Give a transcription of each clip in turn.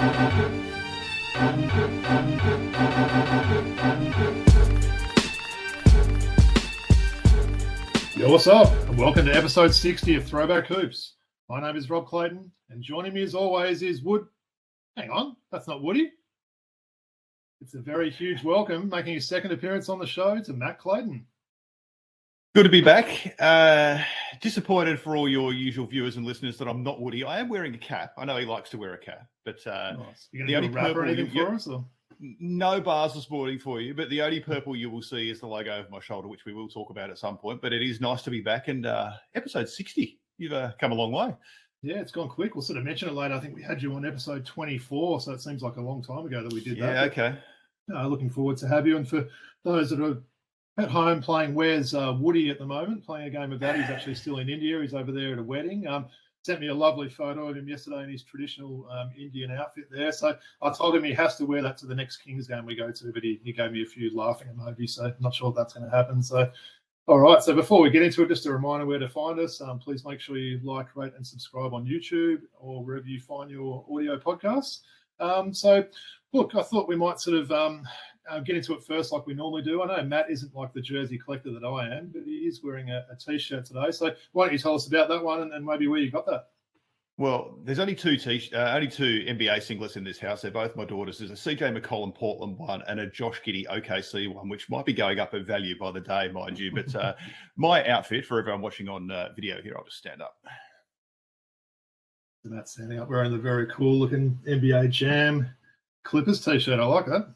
Yo, what's up? And welcome to episode 60 of Throwback Hoops. My name is Rob Clayton, and joining me as always is Wood. Hang on, that's not Woody. It's a very huge welcome, making his second appearance on the show, to Matt Clayton. Good to be back. Disappointed for all your usual viewers and listeners that I'm not Woody. I am wearing a cap. I know he likes to wear a cap, but nice. You going to do a wrap or anything for us? Or? No bars this morning for you, but the only purple you will see is the logo over my shoulder, which we will talk about at some point. But it is nice to be back, and episode 60. You've come a long way. Yeah, it's gone quick. We'll sort of mention it later. I think we had you on episode 24, so it seems like a long time ago that we did that. Yeah, okay. Looking forward to have you. And for those that are at home playing Where's Woody at the moment, playing a game of that, he's actually still in India. He's over there at a wedding. Sent me a lovely photo of him yesterday in his traditional Indian outfit there. So I told him he has to wear that to the next Kings game we go to, but he gave me a few laughing emojis, so I'm not sure if that's going to happen. So, all right. So before we get into it, just a reminder where to find us. Please make sure you like, rate, and subscribe on YouTube or wherever you find your audio podcasts. So, look, I thought we might sort of get into it first like we normally do. I know Matt isn't like the jersey collector that I am, but he is wearing a T-shirt today. So why don't you tell us about that one and maybe where you got that? Well, there's only two NBA singlets in this house. They're both my daughters. There's a CJ McCollum Portland one and a Josh Giddey OKC one, which might be going up in value by the day, mind you. But my outfit, for everyone watching on video here, I'll just stand up. And that's standing up wearing the very cool-looking NBA Jam Clippers T-shirt. I like that.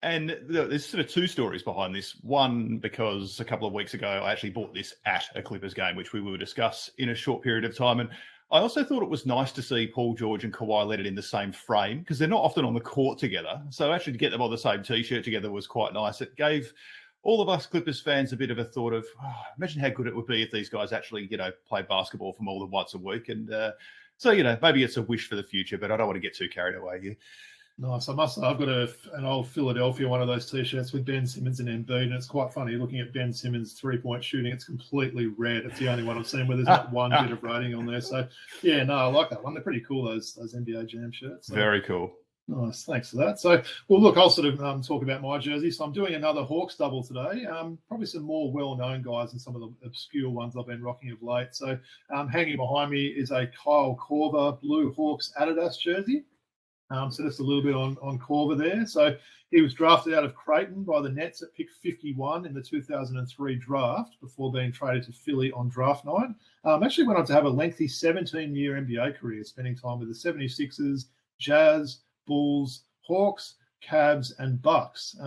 And there's sort of two stories behind this. One, because a couple of weeks ago, I actually bought this at a Clippers game, which we will discuss in a short period of time. And I also thought it was nice to see Paul George and Kawhi Leonard in the same frame, because they're not often on the court together. So actually to get them on the same T-shirt together was quite nice. It gave all of us Clippers fans a bit of a thought of, imagine how good it would be if these guys actually, play basketball for more than once a week. And so, maybe it's a wish for the future, but I don't want to get too carried away here. Nice. I must say, I've got an old Philadelphia one of those T-shirts with Ben Simmons and Embiid, and it's quite funny looking at Ben Simmons' three-point shooting. It's completely red. It's the only one I've seen where there's not one bit of rating on there. So, yeah, no, I like that one. They're pretty cool, those NBA Jam shirts. So. Very cool. Nice. Thanks for that. So, well, look, I'll sort of talk about my jersey. So I'm doing another Hawks double today. Probably some more well-known guys and some of the obscure ones I've been rocking of late. So hanging behind me is a Kyle Korver Blue Hawks Adidas jersey. So just a little bit on Korver there. So he was drafted out of Creighton by the Nets at pick 51 in the 2003 draft before being traded to Philly on draft night. Actually went on to have a lengthy 17-year NBA career, spending time with the 76ers, Jazz, Bulls, Hawks, Cavs, and Bucks.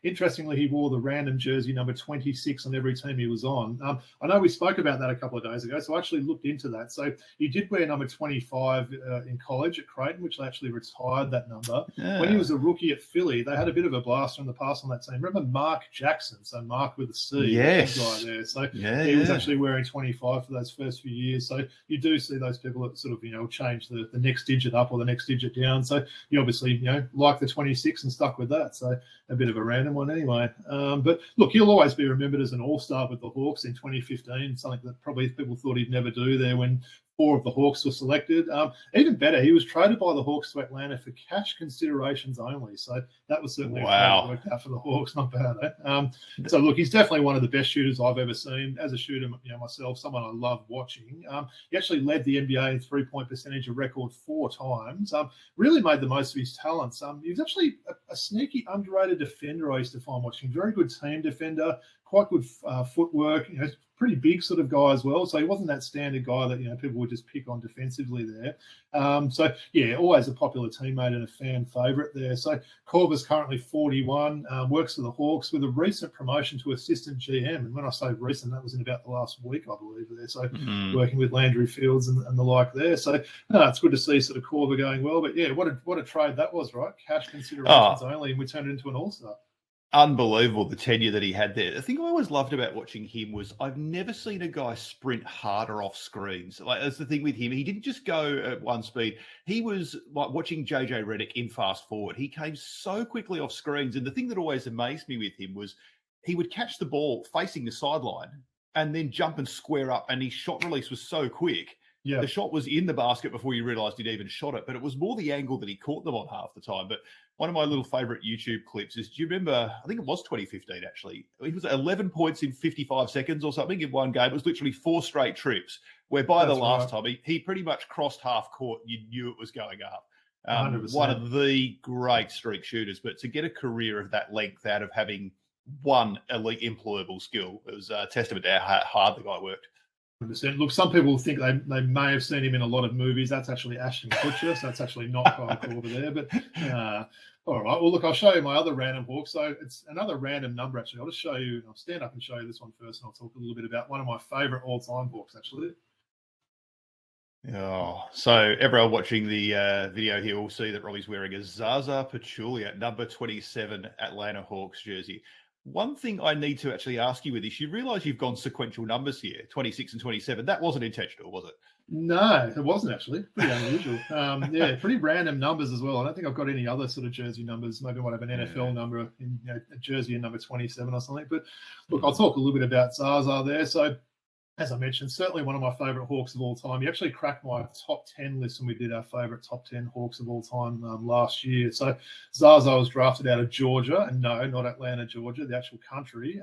Interestingly, he wore the random jersey number 26 on every team he was on. I know we spoke about that a couple of days ago, so I actually looked into that. So he did wear number 25 in college at Creighton, which they actually retired that number. Yeah. When he was a rookie at Philly, they had a bit of a blast from the past on that team. Remember Mark Jackson? So Mark with a C. Yes. Guy there. So he was actually wearing 25 for those first few years. So you do see those people that sort of, change the next digit up or the next digit down. So you obviously, like the 26 and stuck with that. So a bit of a random one anyway. But look, he'll always be remembered as an all-star with the Hawks in 2015, something that probably people thought he'd never do there when 4 of the Hawks were selected. Even better, he was traded by the Hawks to Atlanta for cash considerations only. So that was certainly wow. Worked out for the Hawks. Not bad, eh? So look, he's definitely one of the best shooters I've ever seen. As a shooter, myself, someone I love watching. He actually led the NBA in three-point percentage a record 4 times. Really made the most of his talents. He was actually a sneaky, underrated defender I used to find watching. Very good team defender, quite good footwork, pretty big sort of guy as well. So he wasn't that standard guy that, people would just pick on defensively there. So, yeah, always a popular teammate and a fan favourite there. So Korver's currently 41, works for the Hawks with a recent promotion to assistant GM. And when I say recent, that was in about the last week, I believe, there. So working with Landry Fields and the like there. So, no, it's good to see sort of Korver going well. But, yeah, what a trade that was, right? Cash considerations only, and we turned it into an all-star. Unbelievable, the tenure that he had there. The thing I always loved about watching him was I've never seen a guy sprint harder off screens. Like, that's the thing with him. He didn't just go at one speed. He was like watching JJ Redick in fast forward. He came so quickly off screens. And the thing that always amazed me with him was he would catch the ball facing the sideline and then jump and square up. And his shot release was so quick Yeah. The shot was in the basket before you realised he'd even shot it, but it was more the angle that he caught them on half the time. But one of my little favourite YouTube clips is, do you remember, I think it was 2015 actually, he was 11 points in 55 seconds or something in one game. It was literally 4 straight trips, where by the last time he pretty much crossed half court, you knew it was going up. 100%. One of the great streak shooters, but to get a career of that length out of having one elite employable skill, it was a testament to how hard the guy worked. 100%. Look, some people think they may have seen him in a lot of movies. That's actually Ashton Kutcher, so that's actually not Kyle Korver there. But all right, well, look, I'll show you my other random hawk. So it's another random number, actually. I'll just show you. I'll stand up and show you this one first, and I'll talk a little bit about one of my favourite all-time hawks, actually. Oh, so everyone watching the video here will see that Robbie's wearing a Zaza Pachulia, number 27 Atlanta Hawks jersey. One thing I need to actually ask you with this, you realise you've gone sequential numbers here, 26 and 27. That wasn't intentional, was it? No, it wasn't actually. Pretty unusual. Yeah, pretty random numbers as well. I don't think I've got any other sort of jersey numbers. Maybe I might have an NFL number, in, a jersey in number 27 or something. But look, I'll talk a little bit about Zaza there. So, as I mentioned, certainly one of my favourite Hawks of all time. He actually cracked my top 10 list when we did our favourite top 10 Hawks of all time last year. So Zaza was drafted out of Georgia, and no, not Atlanta, Georgia, the actual country,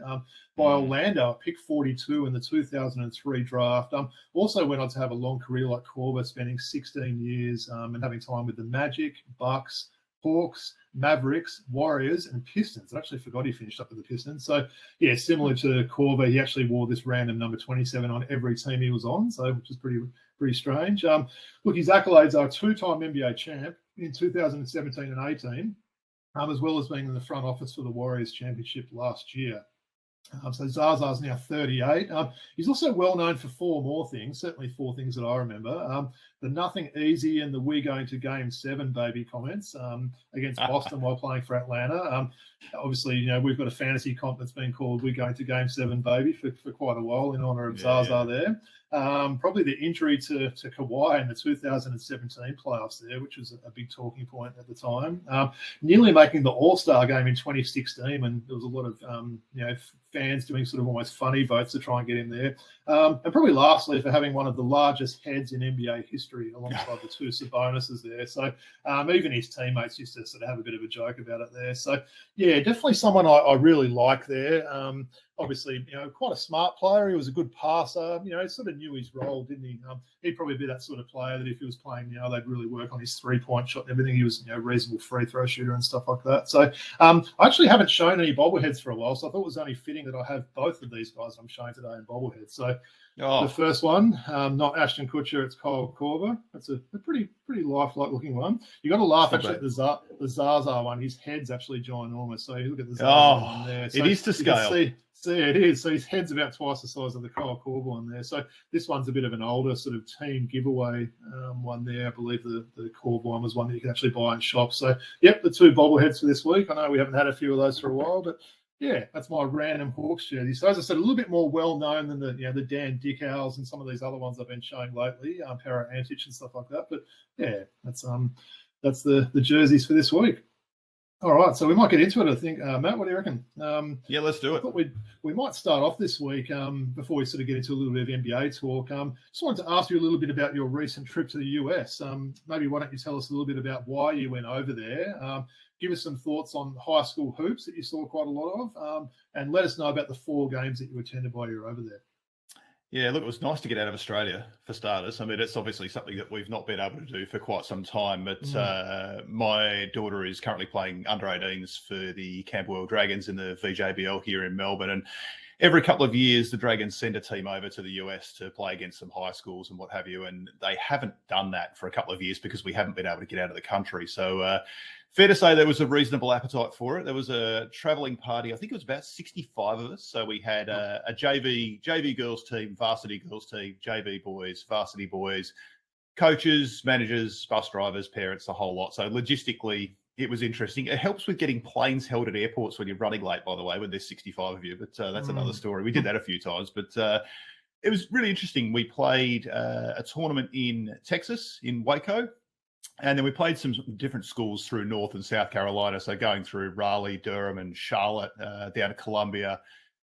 by Orlando at pick 42 in the 2003 draft. Also went on to have a long career like Korver, spending 16 years and having time with the Magic, Bucks, Hawks, Mavericks, Warriors, and Pistons. I actually forgot he finished up with the Pistons. So, yeah, similar to Korver, he actually wore this random number 27 on every team he was on, so which is pretty strange. Look, his accolades are two-time NBA champ in 2017 and 18, as well as being in the front office for the Warriors championship last year. So Zaza's now 38. He's also well known for 4 more things, certainly 4 things that I remember. The nothing easy and the we going to game 7 baby comments against Boston while playing for Atlanta. Obviously, we've got a fantasy comp that's been called we going to game 7 baby for quite a while in honour of Zaza there. Probably the injury to Kawhi in the 2017 playoffs there, which was a big talking point at the time. Nearly making the All-Star game in 2016, and there was a lot of fans doing sort of almost funny votes to try and get him there. And probably lastly, for having one of the largest heads in NBA history alongside the 2 Sabonis's there. So even his teammates used to sort of have a bit of a joke about it there. So, yeah, definitely someone I really like there. Obviously, quite a smart player. He was a good passer. He sort of knew his role, didn't he? He'd probably be that sort of player that if he was playing, they'd really work on his 3-point shot and everything. He was, a reasonable free throw shooter and stuff like that. So I actually haven't shown any bobbleheads for a while, so I thought it was only fitting that I have both of these guys I'm showing today in bobbleheads. So the first one, not Ashton Kutcher, it's Kyle Korver. That's a pretty lifelike looking one. You got to laugh actually at the Zaza one. His head's actually ginormous. So you look at the Zaza one there. So it is to scale. See, it is. So his head's about twice the size of the Kyle Korver one there. So this one's a bit of an older sort of team giveaway one there. I believe the Korver one was one that you can actually buy in shops. So, yep, the 2 bobbleheads for this week. I know we haven't had a few of those for a while, but yeah, that's my random Hawks jersey. So as I said, a little bit more well-known than the Dan Dickowls and some of these other ones I've been showing lately, Para Antich and stuff like that. But yeah, that's the jerseys for this week. All right, so we might get into it, I think. Matt, what do you reckon? Yeah, let's do it. I thought we might start off this week before we sort of get into a little bit of NBA talk. Just wanted to ask you a little bit about your recent trip to the US. Maybe why don't you tell us a little bit about why you went over there? Give us some thoughts on high school hoops that you saw quite a lot of, and let us know about the 4 games that you attended while you were over there. Yeah, look, it was nice to get out of Australia for starters. I mean, it's obviously something that we've not been able to do for quite some time. But my daughter is currently playing under-18s for the Camberwell Dragons in the VJBL here in Melbourne. And every couple of years, the Dragons send a team over to the US to play against some high schools and what have you. And they haven't done that for a couple of years because we haven't been able to get out of the country. So fair to say there was a reasonable appetite for it. There was a travelling party. I think it was about 65 of us. So we had a JV girls team, varsity girls team, JV boys, varsity boys, coaches, managers, bus drivers, parents, the whole lot. So logistically, it was interesting. It helps with getting planes held at airports when you're running late, by the way, when there's 65 of you. But that's another story. We did that a few times. But it was really interesting. We played a tournament in Texas, in Waco. And then we played some different schools through North and South Carolina. So going through Raleigh, Durham and Charlotte, down to Columbia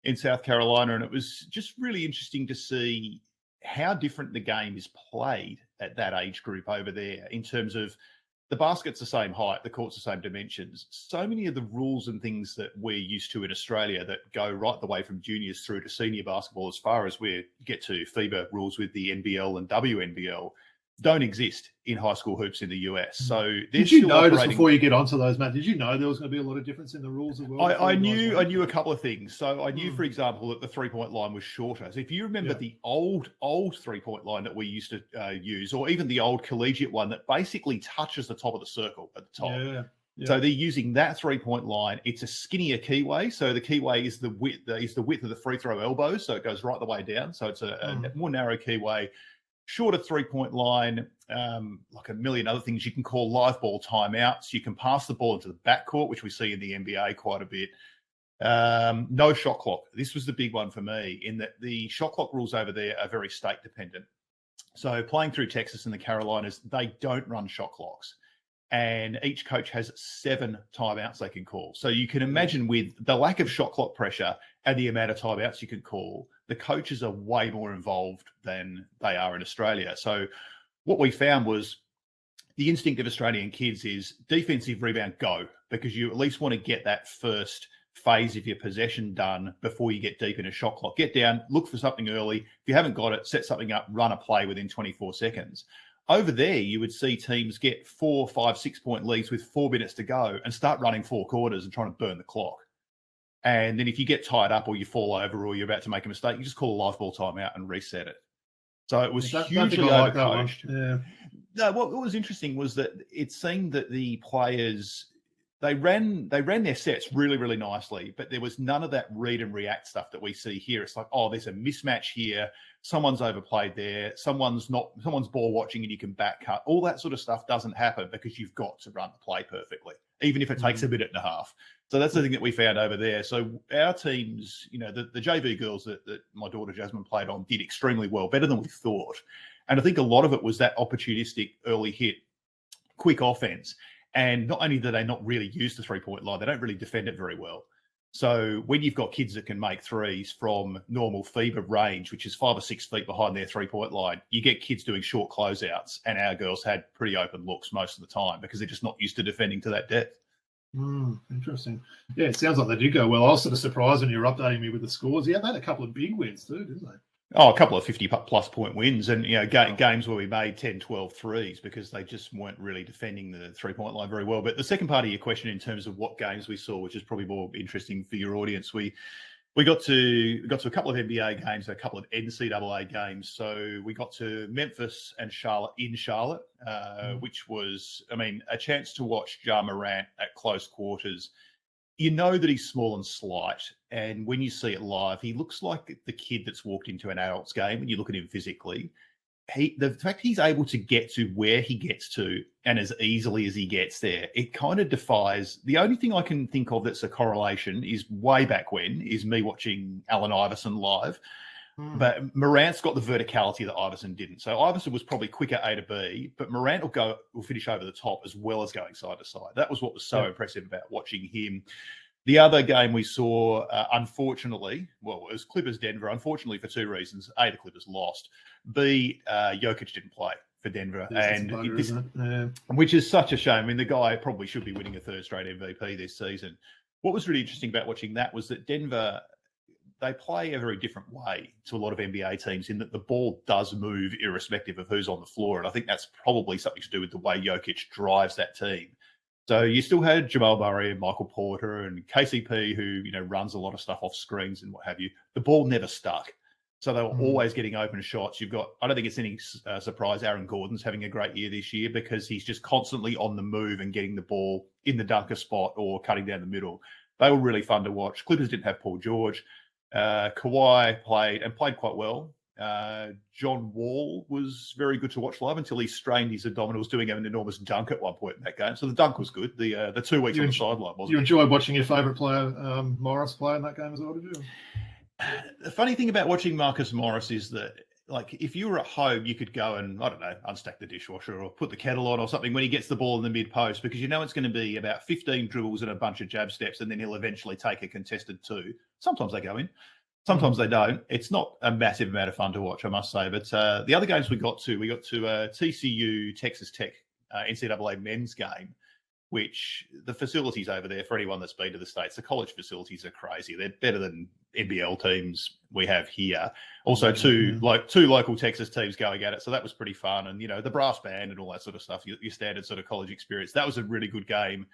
in South Carolina. And it was just really interesting to see how different the game is played at that age group over there in terms of the basket's the same height, the court's the same dimensions. So many of the rules and things that we're used to in Australia that go right the way from juniors through to senior basketball, as far as we get to FIBA rules with the NBL and WNBL, don't exist in high school hoops in the US. So did you notice before you get onto those, Matt? Did you know there was going to be a lot of difference in the rules as well? I knew a couple of things. So I knew, for example, that the 3-point line was shorter. So if you remember the old 3-point line that we used to use, or even the old collegiate one that basically touches the top of the circle at the top. Yeah. So they're using that 3-point line. It's a skinnier keyway. So the keyway is the width of the free throw elbows. So it goes right the way down. So it's a more narrow keyway. Shorter 3-point line, like a million other things. You can call live ball timeouts. You can pass the ball into the backcourt, which we see in the NBA quite a bit. No shot clock. This was the big one for me, in that the shot clock rules over there are very state dependent. So playing through Texas and the Carolinas, they don't run shot clocks. And each coach has 7 timeouts they can call. So you can imagine, with the lack of shot clock pressure and the amount of timeouts you can call, the coaches are way more involved than they are in Australia. So what we found was the instinct of Australian kids is defensive rebound, go, because you at least want to get that first phase of your possession done before you get deep in a shot clock. Get down, look for something early. If you haven't got it, set something up, run a play within 24 seconds. Over there, you would see teams get 4, 5, 6-point leads with 4 minutes to go and start running 4 quarters and trying to burn the clock. And then if you get tied up or you fall over or you're about to make a mistake, you just call a live ball timeout and reset it. So it was hugely overcoached. No, what was interesting was that it seemed that the players, they ran their sets really, really nicely, but there was none of that read and react stuff that we see here. It's like, oh, there's a mismatch here. Someone's overplayed there. Someone's ball watching and you can back cut. All that sort of stuff doesn't happen because you've got to run the play perfectly, even if it takes a minute and a half. So that's the thing that we found over there. So our teams, the JV girls that my daughter Jasmine played on did extremely well, better than we thought. And I think a lot of it was that opportunistic early hit, quick offense. And not only do they not really use the 3-point line, they don't really defend it very well. So when you've got kids that can make threes from normal FIBA range, which is 5 or 6 feet behind their 3-point line, you get kids doing short closeouts. And our girls had pretty open looks most of the time because they're just not used to defending to that depth. Interesting. Yeah, it sounds like they did go well. I was sort of surprised when you were updating me with the scores. Yeah, they had a couple of big wins too, didn't they? Oh, a couple of 50-plus point wins and, games where we made 10, 12 threes because they just weren't really defending the 3-point line very well. But the second part of your question in terms of what games we saw, which is probably more interesting for your audience, we got to a couple of NBA games, a couple of NCAA games. So we got to Memphis and Charlotte, which was, a chance to watch Ja Morant at close quarters. You know that he's small and slight, and when you see it live, he looks like the kid that's walked into an adult's game when you look at him physically. The fact he's able to get to where he gets to and as easily as he gets there, it kind of defies. The only thing I can think of that's a correlation is way back when is me watching Allen Iverson live. But Morant's got the verticality that Iverson didn't. So Iverson was probably quicker A to B, but Morant will finish over the top as well as going side to side. That was what was so impressive about watching him. The other game we saw, unfortunately, it was Clippers-Denver, unfortunately for 2 reasons. A, the Clippers lost. B, Jokic didn't play for Denver, which is such a shame. The guy probably should be winning a 3rd straight MVP this season. What was really interesting about watching that was that Denver, they play a very different way to a lot of NBA teams in that the ball does move irrespective of who's on the floor. And I think that's probably something to do with the way Jokic drives that team. So you still had Jamal Murray and Michael Porter and KCP who, runs a lot of stuff off screens and what have you. The ball never stuck. So they were always getting open shots. You've got, I don't think it's any surprise Aaron Gordon's having a great year this year because he's just constantly on the move and getting the ball in the dunker spot or cutting down the middle. They were really fun to watch. Clippers didn't have Paul George. Kawhi played quite well. John Wall was very good to watch live until he strained his abdominals doing an enormous dunk at one point in that game. So the dunk was good. The 2 weeks on the sideline wasn't. You enjoyed watching your favourite player, Morris, play in that game as well, did you? The funny thing about watching Marcus Morris is that, if you were at home, you could go and, unstack the dishwasher or put the kettle on or something when he gets the ball in the mid-post because it's going to be about 15 dribbles and a bunch of jab steps and then he'll eventually take a contested 2. Sometimes they go in. Sometimes they don't. It's not a massive amount of fun to watch, I must say. But the other games we got to TCU Texas Tech NCAA men's game, which the facilities over there, for anyone that's been to the States, the college facilities are crazy. They're better than NBL teams we have here. Also, two local Texas teams going at it. So that was pretty fun. And, the brass band and all that sort of stuff, your standard sort of college experience. That was a really good game.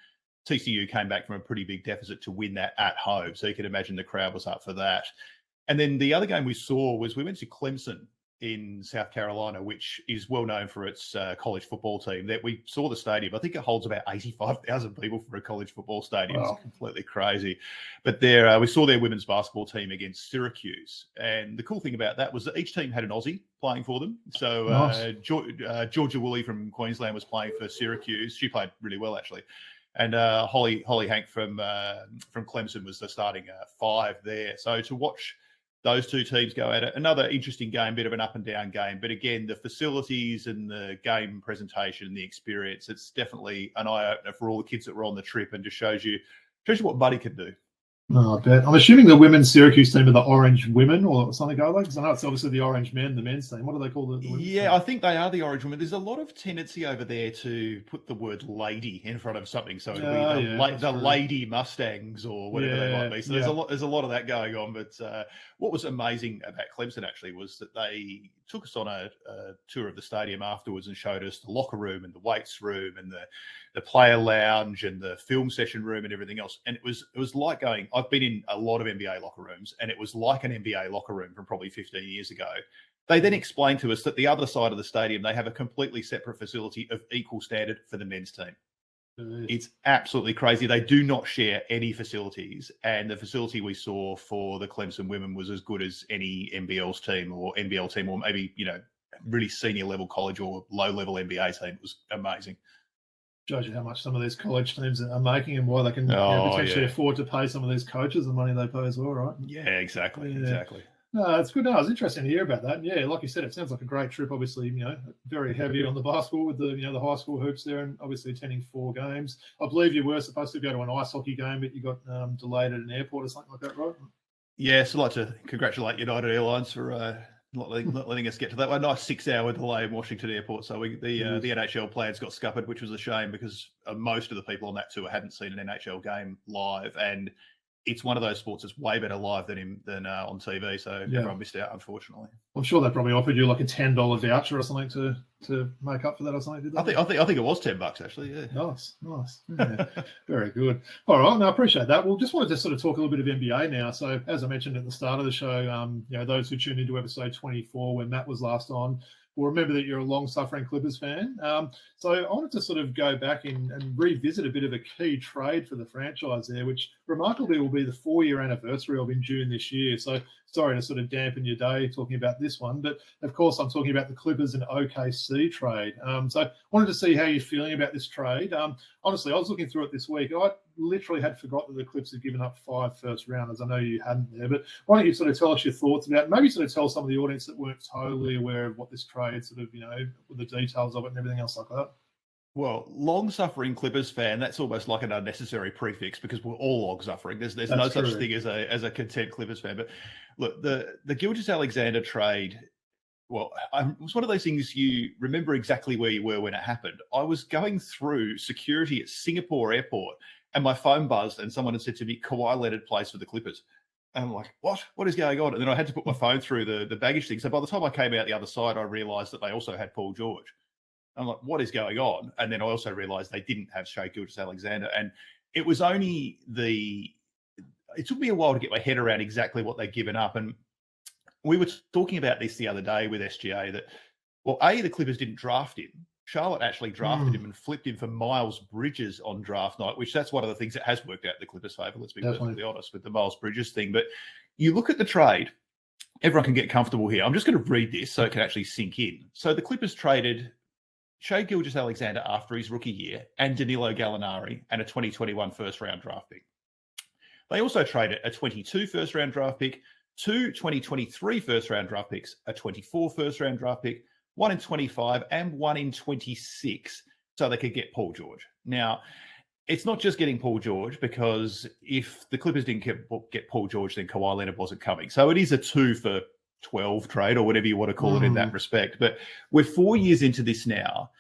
TCU came back from a pretty big deficit to win that at home. So you can imagine the crowd was up for that. And then the other game we saw was we went to Clemson in South Carolina, which is well known for its college football team. That we saw the stadium. I think it holds about 85,000 people for a college football stadium. Wow. It's completely crazy. But there, we saw their women's basketball team against Syracuse. And the cool thing about that was that each team had an Aussie playing for them. So nice. Georgia Woolley from Queensland was playing for Syracuse. She played really well, actually. And Holly Hank from Clemson was the starting five there. So to watch those two teams go at it. Another interesting game, bit of an up and down game. But again, the facilities and the game presentation and the experience, it's definitely an eye-opener for all the kids that were on the trip and just shows you what Buddy can do. Oh, I bet. I'm assuming the women's Syracuse team are the Orange Women or something like that, because I know it's obviously the Orange Men, the men's team. What do they call the women's team? I think they are the Orange Women. There's a lot of tendency over there to put the word lady in front of something. So it'll be the Lady Mustangs or whatever they might be. So there's a lot of that going on. But what was amazing about Clemson actually was that they took us on a tour of the stadium afterwards and showed us the locker room and the weights room and the player lounge and the film session room and everything else. And it was like going, I've been in a lot of NBA locker rooms, and it was like an NBA locker room from probably 15 years ago. They then explained to us that the other side of the stadium, they have a completely separate facility of equal standard for the men's team. It's absolutely crazy. They do not share any facilities. And the facility we saw for the Clemson women was as good as any NBL's team or NBL team, or maybe, really senior level college or low level NBA team. It was amazing. Shows you how much some of these college teams are making and why they can potentially afford to pay some of these coaches the money they pay as well, right? Yeah, exactly. No, it's good. No, it was interesting to hear about that. And yeah, like you said, it sounds like a great trip. Obviously, very heavy on the basketball with the the high school hoops there, and obviously attending 4 games. I believe you were supposed to go to an ice hockey game, but you got delayed at an airport or something like that, right? Yeah, so I'd like to congratulate United Airlines for not letting us get to that. A nice 6-hour delay in Washington Airport. So the NHL plans got scuppered, which was a shame because most of the people on that tour hadn't seen an NHL game live, and it's one of those sports that's way better live than on TV. So everyone missed out, unfortunately. I'm sure they probably offered you like a $10 voucher or something to make up for that or something. Did they? I think it was $10 actually. Yeah. Nice. Yeah, very good. All right, no, I appreciate that. Well, just wanted to sort of talk a little bit of NBA now. So as I mentioned at the start of the show, those who tuned into episode 24 when Matt was last on will remember that you're a long-suffering Clippers fan. So I wanted to sort of go back and revisit a bit of a key trade for the franchise there, which remarkably will be the 4-year anniversary of in June this year. So sorry to sort of dampen your day talking about this one, but of course I'm talking about the Clippers and OKC trade. So I wanted to see how you're feeling about this trade. Honestly, I was looking through it this week. I literally had forgotten that the Clips had given up 5 first-rounders. I know you hadn't there, but why don't you sort of tell us your thoughts about it? Maybe sort of tell some of the audience that weren't totally aware of what this trade sort of, with the details of it and everything else like that. Well, long-suffering Clippers fan, that's almost like an unnecessary prefix because we're all long-suffering. There's no such thing as a content Clippers fan. But look, the Gilgeous-Alexander trade, well, it was one of those things you remember exactly where you were when it happened. I was going through security at Singapore airport and my phone buzzed and someone had said to me, Kawhi Leonard plays for the Clippers. And I'm like, what? What is going on? And then I had to put my phone through the baggage thing. So by the time I came out the other side, I realized that they also had Paul George. I'm like, what is going on? And then I also realized they didn't have Shai Gilgeous-Alexander. And it was only it took me a while to get my head around exactly what they'd given up. And we were talking about this the other day with SGA that, well, the Clippers didn't draft him. Charlotte actually drafted him and flipped him for Miles Bridges on draft night, which that's one of the things that has worked out in the Clippers' favour. Let's be perfectly honest with the Miles Bridges thing. But you look at the trade, everyone can get comfortable here. I'm just going to read this so it can actually sink in. So the Clippers traded Shai Gilgeous-Alexander after his rookie year and Danilo Gallinari and a 2021 first-round draft pick. They also traded a 22 first-round draft pick, 2 2023 first-round draft picks, a 24 first-round draft pick, 1 in 25 and 1 in 26 so they could get Paul George. Now, It's not just getting Paul George, because if the Clippers didn't get Paul George, then Kawhi Leonard wasn't coming. So it is a 2 for 12 trade, or whatever you want to call it in that respect. But we're 4 years into this now.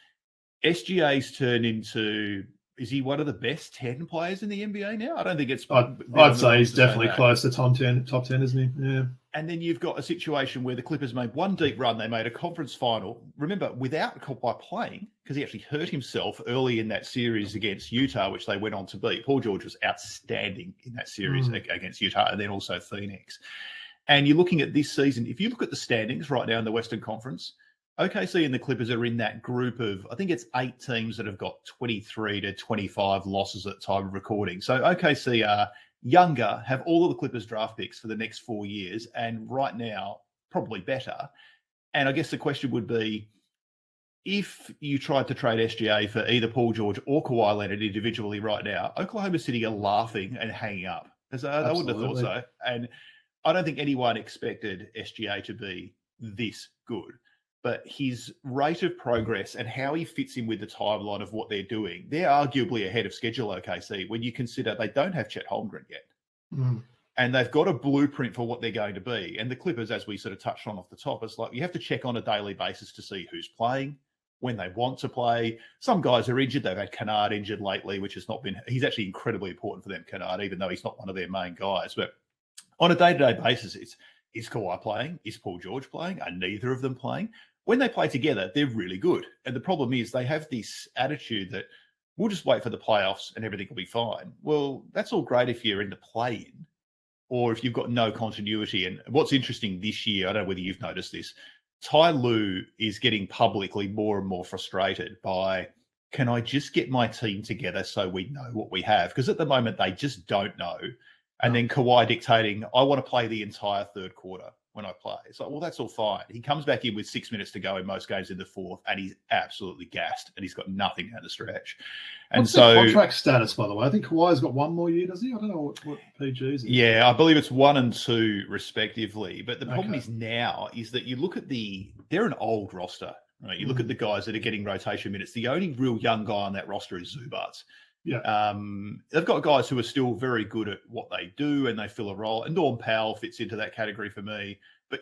SGA's turned into, is he one of the best 10 players in the NBA now? I don't think it's... I'd say he's definitely close to top 10, isn't he? Yeah. And then you've got a situation where the Clippers made one deep run. They made a conference final. Remember, without Kawhi playing, because he actually hurt himself early in that series against Utah, which they went on to beat. Paul George was outstanding in that series against Utah, and then also Phoenix. And you're looking at this season. If you look at the standings right now in the Western Conference, OKC and the Clippers are in that group of, I think it's 8 teams that have got 23 to 25 losses at the time of recording. So OKC are younger, have all of the Clippers draft picks for the next 4 years, and right now, probably better. And I guess the question would be, if you tried to trade SGA for either Paul George or Kawhi Leonard individually right now, Oklahoma City are laughing and hanging up. Because I wouldn't have thought so. And I don't think anyone expected SGA to be this good. But his rate of progress and how he fits in with the timeline of what they're doing, they're arguably ahead of schedule, OKC, when you consider they don't have Chet Holmgren yet. And they've got a blueprint for what they're going to be. And the Clippers, as we sort of touched on off the top, it's like you have to check on a daily basis to see who's playing, when they want to play. Some guys are injured. They've had Kennard injured lately, which has not been... He's actually incredibly important for them, Kennard, even though he's not one of their main guys. But on a day-to-day basis, it's, is Kawhi playing? Is Paul George playing? Are neither of them playing? When they play together, they're really good. And the problem is they have this attitude that we'll just wait for the playoffs and everything will be fine. Well, that's all great if you're in the play-in or if you've got no continuity. And what's interesting this year, I don't know whether you've noticed this, Ty Lue is getting publicly more and more frustrated by, can I just get my team together so we know what we have? Because at the moment, they just don't know. And then Kawhi dictating, I want to play the entire third quarter when I play. It's like, well, that's all fine. He comes back in with 6 minutes to go in most games in the fourth, and he's absolutely gassed, and he's got nothing down the stretch. And what's the contract status, by the way? I think Kawhi's got one more year, does he? I don't know what PG's is. Yeah, I believe it's 1 and 2 respectively. But the problem is now is that you look at they're an old roster. Right? You look at the guys that are getting rotation minutes. The only real young guy on that roster is Zubats. Yeah. They've got guys who are still very good at what they do and they fill a role. And Norm Powell fits into that category for me. But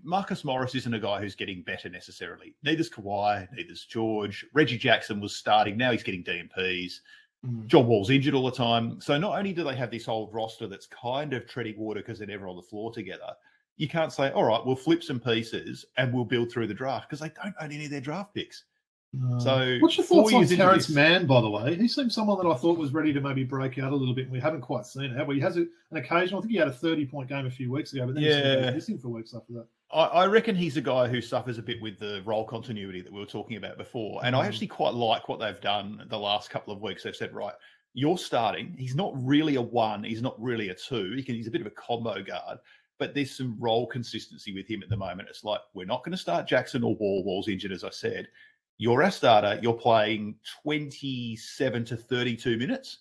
Marcus Morris isn't a guy who's getting better necessarily. Neither's Kawhi, neither's George. Reggie Jackson was starting. Now he's getting DMPs. John Wall's injured all the time. So not only do they have this old roster that's kind of treading water because they're never on the floor together, you can't say, all right, we'll flip some pieces and we'll build through the draft because they don't own any of their draft picks. So what's your thoughts on Terrence Mann, by the way? He seems someone that I thought was ready to maybe break out a little bit, and we haven't quite seen it, have we? He has an occasional, I think he had a 30-point game a few weeks ago, but then he's missing for weeks after that. I reckon he's a guy who suffers a bit with the role continuity that we were talking about before. And I actually quite like what they've done the last couple of weeks. They've said, right, you're starting. He's not really a 1. He's not really a 2. He's a bit of a combo guard. But there's some role consistency with him at the moment. It's like, we're not going to start Jackson or Wall. Wall's injured, as I said. You're our starter. You're playing 27 to 32 minutes.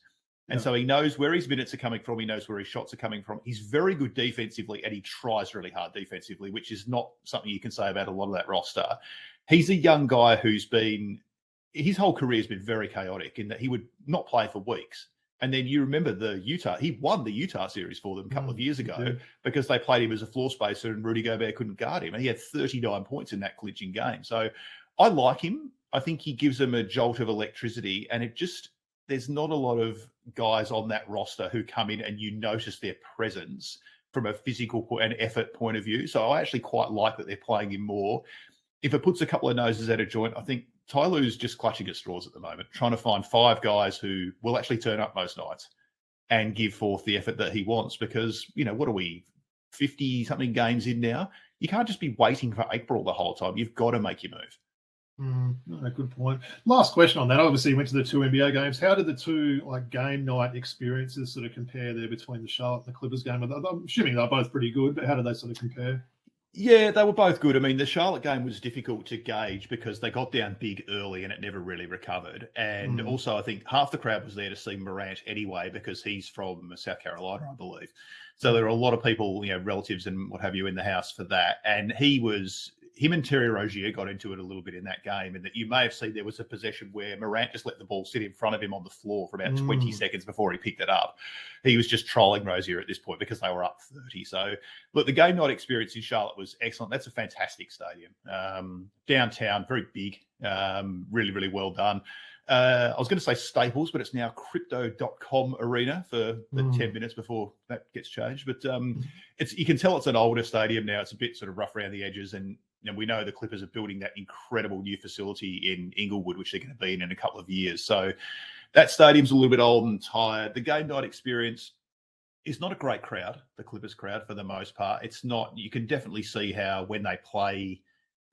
And so he knows where his minutes are coming from. He knows where his shots are coming from. He's very good defensively, and he tries really hard defensively, which is not something you can say about a lot of that roster. He's a young guy who's his whole career has been very chaotic in that he would not play for weeks. And then you remember he won the Utah series for them a couple of years ago because they played him as a floor spacer and Rudy Gobert couldn't guard him. And he had 39 points in that clinching game. So I like him. I think he gives them a jolt of electricity, and there's not a lot of guys on that roster who come in and you notice their presence from a physical and effort point of view. So I actually quite like that they're playing him more. If it puts a couple of noses out of joint, I think Ty Lue's just clutching at straws at the moment, trying to find 5 guys who will actually turn up most nights and give forth the effort that he wants because, what are we, 50-something games in now? You can't just be waiting for April the whole time. You've got to make your move. Good point. Last question on that. Obviously, you went to the 2 NBA games. How did the 2 game night experiences sort of compare there between the Charlotte and the Clippers game? I'm assuming they're both pretty good, but how did they sort of compare? Yeah, they were both good. I mean, the Charlotte game was difficult to gauge because they got down big early and it never really recovered. And also, I think half the crowd was there to see Morant anyway because he's from South Carolina, I believe. So there were a lot of people, relatives and what have you in the house for that. And he was him and Terry Rozier got into it a little bit in that game, and that you may have seen there was a possession where Morant just let the ball sit in front of him on the floor for about 20 seconds before he picked it up. He was just trolling Rozier at this point because they were up 30. So, look, the game night experience in Charlotte was excellent. That's a fantastic stadium. Downtown, very big, really, really well done. I was going to say Staples, but it's now Crypto.com Arena for the 10 minutes before that gets changed. But you can tell it's an older stadium now. It's a bit sort of rough around the edges. And we know the Clippers are building that incredible new facility in Inglewood, which they're going to be in a couple of years. So that stadium's a little bit old and tired. The game night experience is not a great crowd, the Clippers crowd, for the most part. It's not. You can definitely see how when they play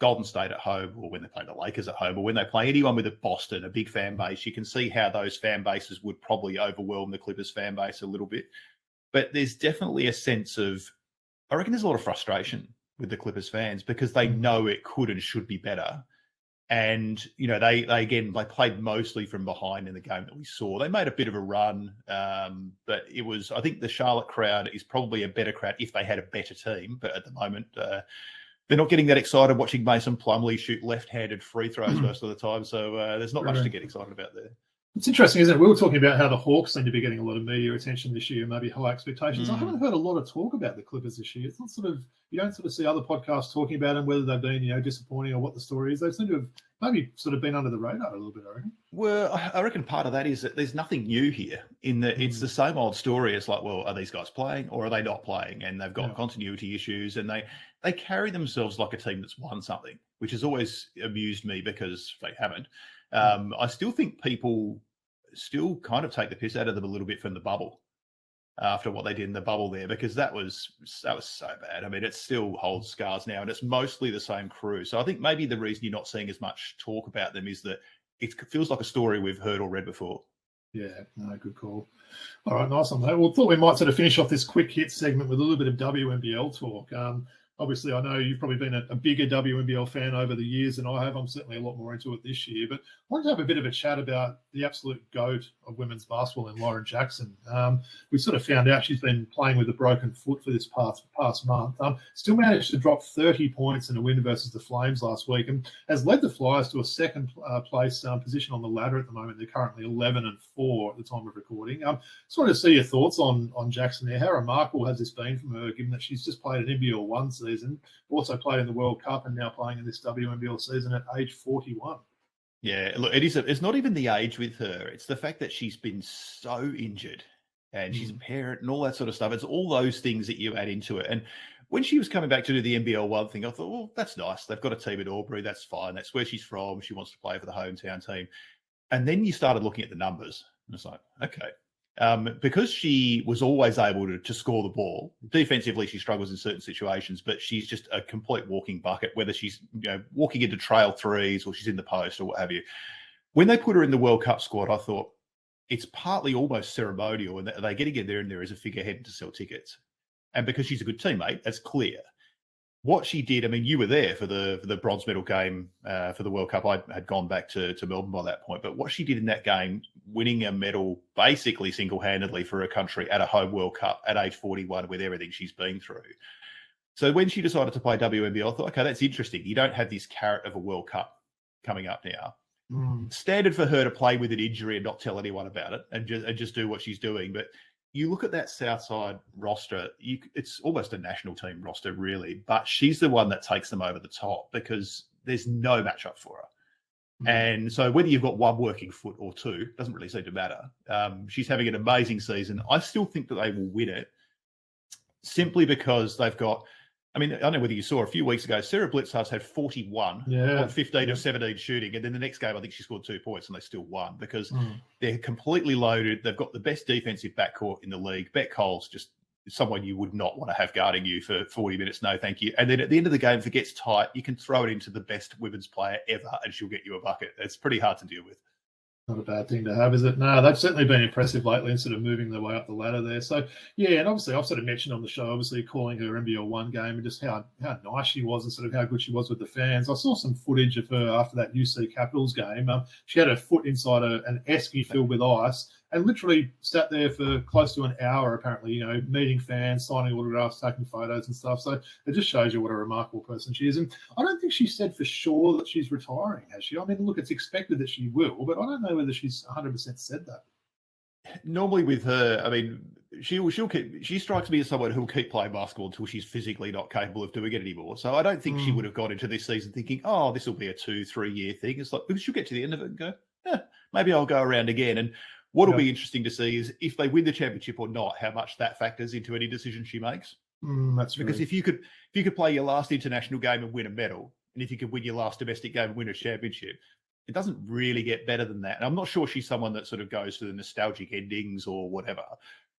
Golden State at home, or when they play the Lakers at home, or when they play anyone with a Boston, a big fan base, you can see how those fan bases would probably overwhelm the Clippers fan base a little bit. But there's definitely a sense of, I reckon there's a lot of frustration with the Clippers fans because they know it could and should be better. And, they played mostly from behind in the game that we saw. They made a bit of a run, but I think the Charlotte crowd is probably a better crowd if they had a better team. But at the moment, they're not getting that excited watching Mason Plumlee shoot left-handed free throws most of the time. So there's not much to get excited about there. It's interesting, isn't it? We were talking about how the Hawks seem to be getting a lot of media attention this year, maybe high expectations. I haven't heard a lot of talk about the Clippers this year. It's not you don't sort of see other podcasts talking about them, whether they've been, disappointing or what the story is. They seem to have maybe sort of been under the radar a little bit, I reckon. Well, I reckon part of that is that there's nothing new here in that it's the same old story. It's like, well, are these guys playing or are they not playing? And they've got continuity issues, and they carry themselves like a team that's won something, which has always amused me because they haven't. I still think people still kind of take the piss out of them a little bit from the bubble after what they did in the bubble there, because that was so bad. I mean, it still holds scars now, and it's mostly the same crew. So I think maybe the reason you're not seeing as much talk about them is that it feels like a story we've heard or read before. Yeah, no, good call. All right, nice one, mate. Well, thought we might sort of finish off this quick hit segment with a little bit of WNBL talk. Obviously, I know you've probably been a bigger WNBL fan over the years than I have. I'm certainly a lot more into it this year. But I wanted to have a bit of a chat about the absolute GOAT of women's basketball in Lauren Jackson. We sort of found out she's been playing with a broken foot for this past month. Still managed to drop 30 points in a win versus the Flames last week, and has led the Flyers to a second place position on the ladder at the moment. They're currently 11-4 at the time of recording. Just wanted to see your thoughts on Jackson there. How remarkable has this been from her, given that she's just played an NBL 1 season, also played in the World Cup, and now playing in this WNBL season at age 41? Yeah, look, it's not even the age with her. It's the fact that she's been so injured and she's a parent and all that sort of stuff. It's all those things that you add into it. And when she was coming back to do the NBL 1 thing, I thought, well, that's nice. They've got a team at Albury. That's fine. That's where she's from. She wants to play for the hometown team. And then you started looking at the numbers. And it's like, okay. Because she was always able to score the ball. Defensively, she struggles in certain situations, but she's just a complete walking bucket, whether she's walking into trail threes or she's in the post or what have you. When they put her in the World Cup squad, I thought it's partly almost ceremonial, and they're getting in there as a figurehead to sell tickets. And because she's a good teammate, that's clear. What she did, I mean, you were there for the bronze medal game for the World Cup. I had gone back to Melbourne by that point. But what she did in that game, winning a medal basically single-handedly for her country at a home World Cup at age 41 with everything she's been through. So when she decided to play WNBL, I thought, okay, that's interesting. You don't have this carrot of a World Cup coming up now. Standard for her to play with an injury and not tell anyone about it and just do what she's doing. But you look at that Southside roster, it's almost a national team roster, really. But she's the one that takes them over the top because there's no matchup for her. And so whether you've got one working foot or two, doesn't really seem to matter. She's having an amazing season. I still think that they will win it simply because they've got, I mean, I don't know whether you saw a few weeks ago, Sarah Blitzhaus had 41 on 15 of 17 shooting. And then the next game, I think she scored 2 points and they still won because they're completely loaded. They've got the best defensive backcourt in the league. Beck Cole's just someone you would not want to have guarding you for 40 minutes. No, thank you. And then at the end of the game, if it gets tight, you can throw it into the best women's player ever and she'll get you a bucket. It's pretty hard to deal with. Not a bad thing to have, is it? No, they've certainly been impressive lately and sort of moving their way up the ladder there. So, yeah, and obviously I've sort of mentioned on the show, obviously calling her NBL 1 game and just how nice she was and sort of how good she was with the fans. I saw some footage of her after that UC Capitals game. She had her foot inside an esky filled with ice and literally sat there for close to an hour, apparently, meeting fans, signing autographs, taking photos and stuff. So it just shows you what a remarkable person she is. And I don't think she said for sure that she's retiring, has she? I mean, look, it's expected that she will, but I don't know whether she's 100% said that. Normally with her, I mean, she strikes me as someone who'll keep playing basketball until she's physically not capable of doing it anymore. So I don't think she would have gone into this season thinking, oh, this will be a 2-3 year thing. It's like, she'll get to the end of it and go, maybe I'll go around again. And what'll be interesting to see is if they win the championship or not, how much that factors into any decision she makes. That's because if you could play your last international game and win a medal, and if you could win your last domestic game and win a championship, it doesn't really get better than that. And I'm not sure she's someone that sort of goes for the nostalgic endings or whatever.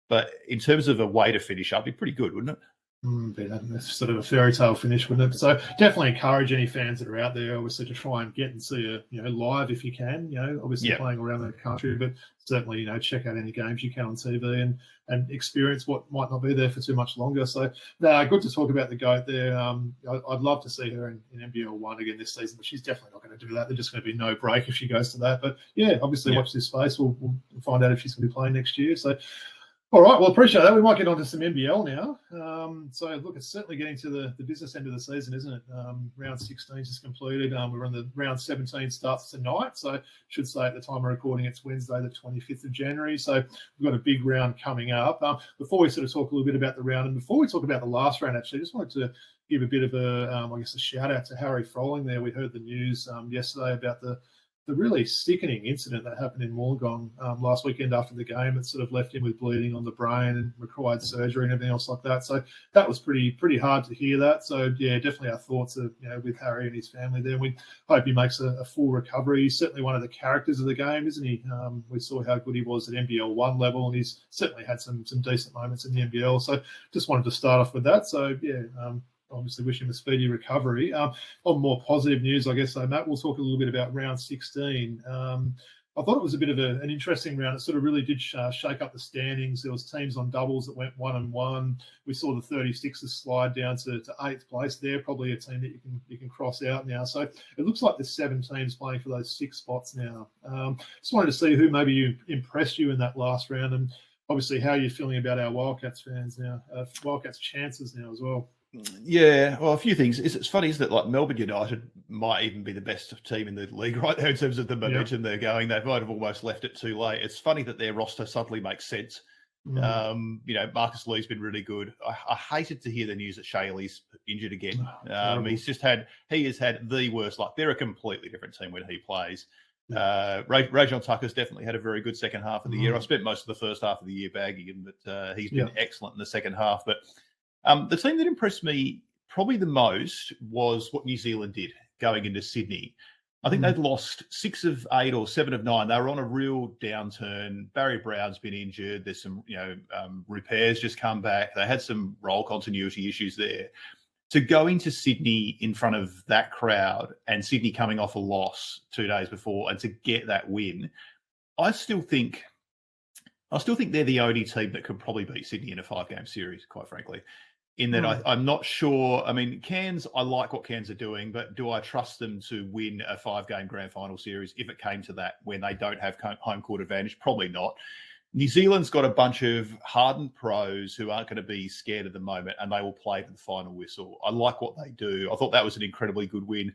But in terms of a way to finish up, it'd be pretty good, wouldn't it? It's sort of a fairy tale finish, wouldn't it? So definitely encourage any fans that are out there, obviously, to try and get and see her, live if you can. Obviously playing around the country, but certainly, check out any games you can on TV and experience what might not be there for too much longer. So, good to talk about the GOAT there. I'd love to see her in NBL 1 again this season, but she's definitely not going to do that. There's just going to be no break if she goes to that. But obviously, watch this space. We'll find out if she's going to be playing next year. So. All right, well, appreciate that. We might get on to some NBL now. So, look, it's certainly getting to the business end of the season, isn't it? Round 16 is completed. We're on the round 17 starts tonight. So, I should say at the time of recording, it's Wednesday, the 25th of January. So, we've got a big round coming up. Before we sort of talk a little bit about the round, and before we talk about the last round, actually, I just wanted to give a bit of a shout out to Harry Froling there. We heard the news yesterday about the really sickening incident that happened in Wollongong last weekend after the game. It sort of left him with bleeding on the brain and required surgery and everything else like that. So that was pretty hard to hear that. So, definitely our thoughts are with Harry and his family there. We hope he makes a full recovery. He's certainly one of the characters of the game, isn't he? We saw how good he was at NBL 1 level, and he's certainly had some decent moments in the NBL. So just wanted to start off with that. So, obviously wish him a speedy recovery. On more positive news, I guess, Matt, we'll talk a little bit about round 16. I thought it was a bit of an interesting round. It sort of really did shake up the standings. There was teams on doubles that went 1-1. We saw the 36ers slide down to 8th place. They're probably a team that you can cross out now. So it looks like there's 7 teams playing for those 6 spots now. Just wanted to see who maybe impressed you in that last round, and obviously how you're feeling about our Wildcats fans now, Wildcats chances now as well. Yeah, well, a few things. It's funny, isn't it? Like Melbourne United might even be the best team in the league right now in terms of the momentum they're going. They might have almost left it too late. It's funny that their roster suddenly makes sense. Marcus Lee's been really good. I hated to hear the news that Shaylee's injured again. He has had the worst luck. They're a completely different team when he plays. Rajon Tucker's definitely had a very good second half of the year. I spent most of the first half of the year bagging him, but he's been excellent in the second half. But the team that impressed me probably the most was what New Zealand did going into Sydney. I think they'd lost 6 of 8 or 7 of 9. They were on a real downturn. Barry Brown's been injured. There's some, repairs just come back. They had some role continuity issues there. To go into Sydney in front of that crowd, and Sydney coming off a loss 2 days before, and to get that win, I still think they're the only team that could probably beat Sydney in a 5-game series, quite frankly. In that I'm not sure. I mean, Cairns, I like what Cairns are doing, but do I trust them to win a 5-game grand final series if it came to that when they don't have home court advantage? Probably not. New Zealand's got a bunch of hardened pros who aren't going to be scared of the moment, and they will play to the final whistle. I like what they do. I thought that was an incredibly good win.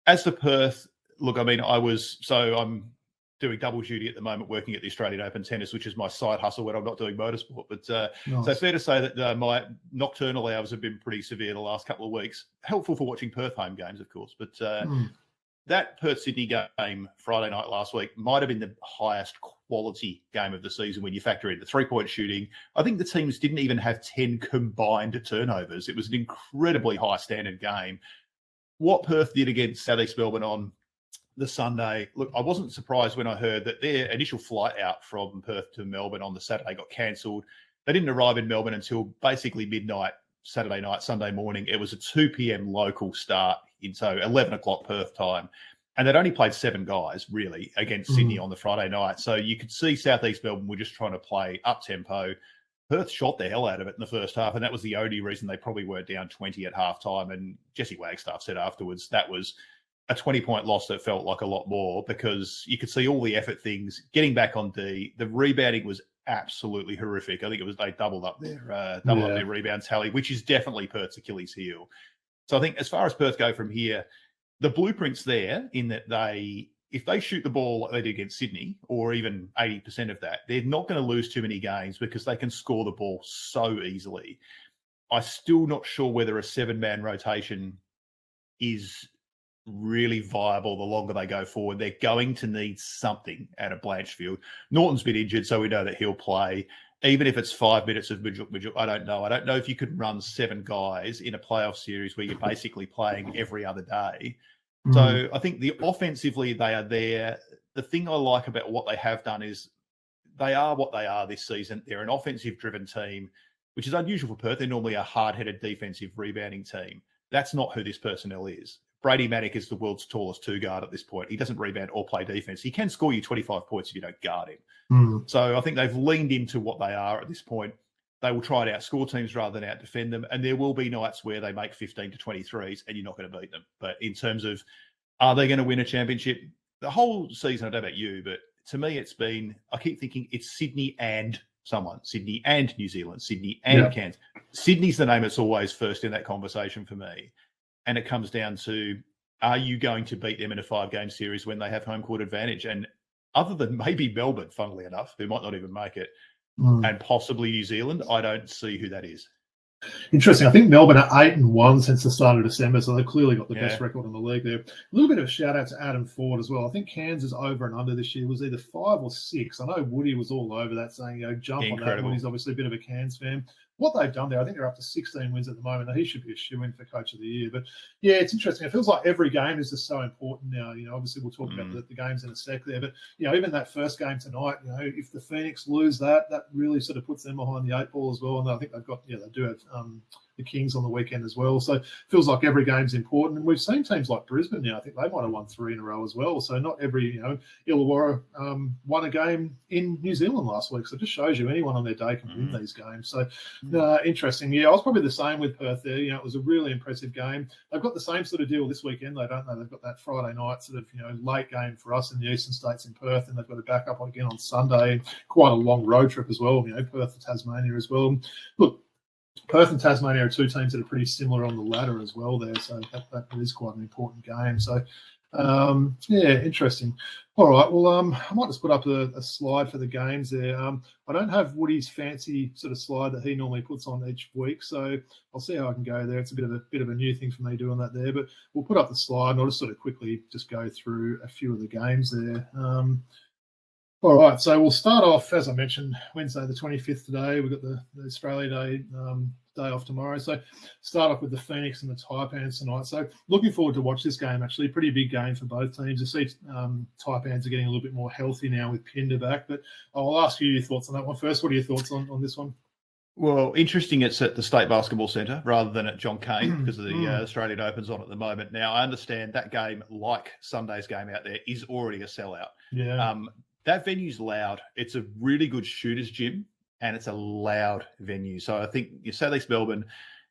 As for Perth, look, I mean, I'm doing double duty at the moment, working at the Australian Open Tennis, which is my side hustle when I'm not doing motorsport. But So fair to say that my nocturnal hours have been pretty severe the last couple of weeks. Helpful for watching Perth home games, of course. But that Perth-Sydney game Friday night last week might have been the highest quality game of the season when you factor in the three-point shooting. I think the teams didn't even have 10 combined turnovers. It was an incredibly high-standard game. What Perth did against South East Melbourne on the Sunday, look, I wasn't surprised when I heard that their initial flight out from Perth to Melbourne on the Saturday got cancelled. They didn't arrive in Melbourne until basically midnight Saturday night, Sunday morning. It was a 2 p.m. local start, so 11 o'clock Perth time. And they'd only played 7 guys, really, against Sydney on the Friday night. So you could see South East Melbourne were just trying to play up-tempo. Perth shot the hell out of it in the first half, and that was the only reason they probably were down 20 at halftime. And Jesse Wagstaff said afterwards that was a 20-point loss that felt like a lot more because you could see all the effort things, getting back on D. The rebounding was absolutely horrific. I think they doubled up their rebound tally, which is definitely Perth's Achilles heel. So I think as far as Perth go from here, the blueprint's there in that if they shoot the ball like they did against Sydney, or even 80% of that, they're not going to lose too many games because they can score the ball so easily. I'm still not sure whether a 7-man rotation is really viable the longer they go forward. They're going to need something out of Blanchfield. Norton's been injured, so we know that he'll play. Even if it's 5 minutes of Midget, I don't know. I don't know if you could run 7 guys in a playoff series where you're basically playing every other day. So I think offensively they are there. The thing I like about what they have done is they are what they are this season. They're an offensive-driven team, which is unusual for Perth. They're normally a hard-headed defensive rebounding team. That's not who this personnel is. Brady Manek is the world's tallest 2-guard at this point. He doesn't rebound or play defense. He can score you 25 points if you don't guard him. So I think they've leaned into what they are at this point. They will try to outscore teams rather than out-defend them. And there will be nights where they make 15 to 23s and you're not going to beat them. But in terms of, are they going to win a championship? The whole season, I don't know about you, but to me it's been, I keep thinking it's Sydney and someone. Sydney and New Zealand. Sydney and Cairns. Sydney's the name that's always first in that conversation for me. And it comes down to, are you going to beat them in a 5-game series when they have home court advantage? And other than maybe Melbourne, funnily enough, who might not even make it, and possibly New Zealand, I don't see who that is. Interesting. I think Melbourne are 8-1 since the start of December, so they've clearly got the best record in the league there. A little bit of a shout out to Adam Ford as well. I think Cairns' over and under this year was either 5 or 6. I know Woody was all over that, saying, jump on that. Woody's obviously a bit of a Cairns fan. What they've done there, I think they're up to 16 wins at the moment. Now, he should be a shoo-in for Coach of the Year. But, yeah, it's interesting. It feels like every game is just so important now. Obviously we'll talk about the games in a sec there. But, even that first game tonight, if the Phoenix lose that really sort of puts them behind the 8 ball as well. And I think they've got, they do have the Kings on the weekend as well. So it feels like every game's important. And we've seen teams like Brisbane now. I think they might have won 3 in a row as well. So not every, Illawarra won a game in New Zealand last week. So it just shows you anyone on their day can win these games. So interesting. Yeah, I was probably the same with Perth there. It was a really impressive game. They've got the same sort of deal this weekend, though, don't they? They've got that Friday night sort of, late game for us in the Eastern States in Perth, and they've got to back up again on Sunday. Quite a long road trip as well, Perth to Tasmania as well. Look, Perth and Tasmania are 2 teams that are pretty similar on the ladder as well there, so that is quite an important game. So, interesting. All right, well, I might just put up a slide for the games there. I don't have Woody's fancy sort of slide that he normally puts on each week, so I'll see how I can go there. It's a bit of a new thing for me doing that there, but we'll put up the slide and I'll just sort of quickly just go through a few of the games there. All right, so we'll start off, as I mentioned, Wednesday the 25th today. We've got the Australia Day day off tomorrow. So start off with the Phoenix and the Taipans tonight. So looking forward to watch this game, actually. Pretty big game for both teams. I see Taipans are getting a little bit more healthy now with Pinder back. But I'll ask you your thoughts on that one first. What are your thoughts on this one? Well, interesting it's at the State Basketball Centre rather than at John Cain because of the Australian Open's on at the moment. Now, I understand that game, like Sunday's game out there, is already a sellout. Yeah. That venue's loud. It's a really good shooters gym, and it's a loud venue. So I think Southeast Melbourne,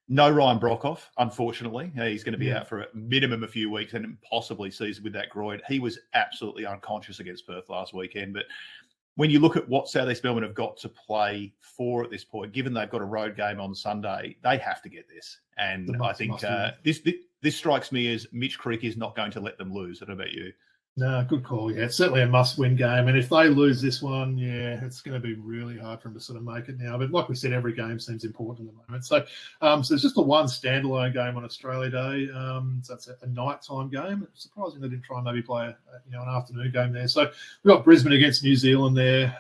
no Ryan Brockhoff, unfortunately. He's going to be out for a minimum a few weeks and possibly season with that groin. He was absolutely unconscious against Perth last weekend. But when you look at what Southeast Melbourne have got to play for at this point, given they've got a road game on Sunday, they have to get this. And I think this strikes me as Mitch Creek is not going to let them lose. I don't know about you. No, good call. Yeah, it's certainly a must-win game. And if they lose this one, it's going to be really hard for them to sort of make it now. But like we said, every game seems important at the moment. So there's just the one standalone game on Australia Day. So that's a nighttime game. It's surprising they didn't try and maybe play an afternoon game there. So we've got Brisbane against New Zealand there.